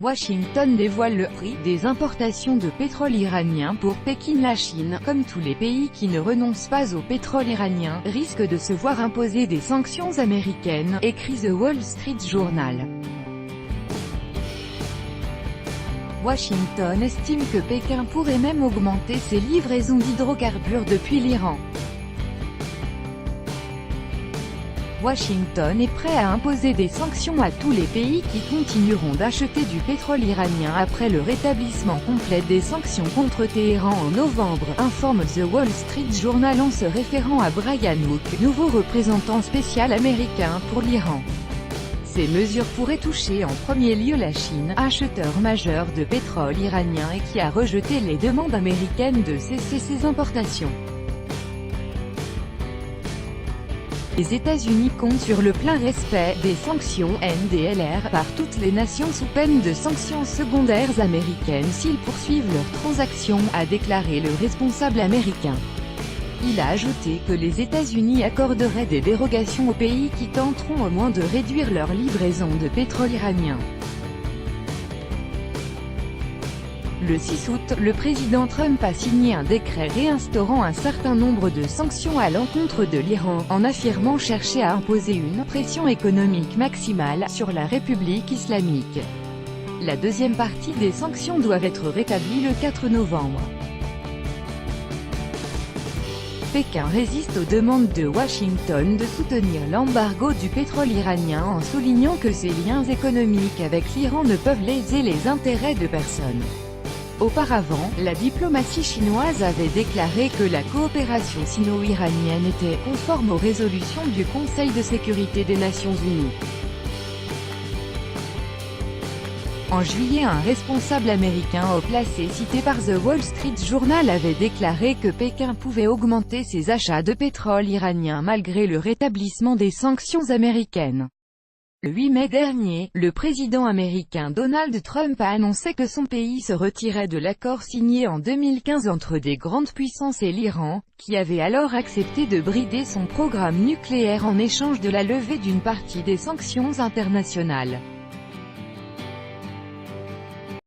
Washington dévoile le prix des importations de pétrole iranien pour Pékin. La Chine, comme tous les pays qui ne renoncent pas au pétrole iranien, risque de se voir imposer des sanctions américaines, écrit The Wall Street Journal. Washington estime que Pékin pourrait même augmenter ses livraisons d'hydrocarbures depuis l'Iran. Washington est prêt à imposer des sanctions à tous les pays qui continueront d'acheter du pétrole iranien après le rétablissement complet des sanctions contre Téhéran en novembre, informe The Wall Street Journal en se référant à Brian Hook, nouveau représentant spécial américain pour l'Iran. Ces mesures pourraient toucher en premier lieu la Chine, acheteur majeur de pétrole iranien et qui a rejeté les demandes américaines de cesser ses importations. Les États-Unis comptent sur le plein respect des sanctions NDLR par toutes les nations sous peine de sanctions secondaires américaines s'ils poursuivent leurs transactions, a déclaré le responsable américain. Il a ajouté que les États-Unis accorderaient des dérogations aux pays qui tenteront au moins de réduire leur livraison de pétrole iranien. Le 6 août, le président Trump a signé un décret réinstaurant un certain nombre de sanctions à l'encontre de l'Iran, en affirmant chercher à imposer une pression économique maximale sur la République islamique. La deuxième partie des sanctions doit être rétablie le 4 novembre. Pékin résiste aux demandes de Washington de soutenir l'embargo du pétrole iranien en soulignant que ses liens économiques avec l'Iran ne peuvent léser les intérêts de personne. Auparavant, la diplomatie chinoise avait déclaré que la coopération sino-iranienne était conforme aux résolutions du Conseil de sécurité des Nations Unies. En juillet, un responsable américain haut placé cité par The Wall Street Journal avait déclaré que Pékin pouvait augmenter ses achats de pétrole iranien malgré le rétablissement des sanctions américaines. Le 8 mai dernier, le président américain Donald Trump a annoncé que son pays se retirait de l'accord signé en 2015 entre des grandes puissances et l'Iran, qui avait alors accepté de brider son programme nucléaire en échange de la levée d'une partie des sanctions internationales.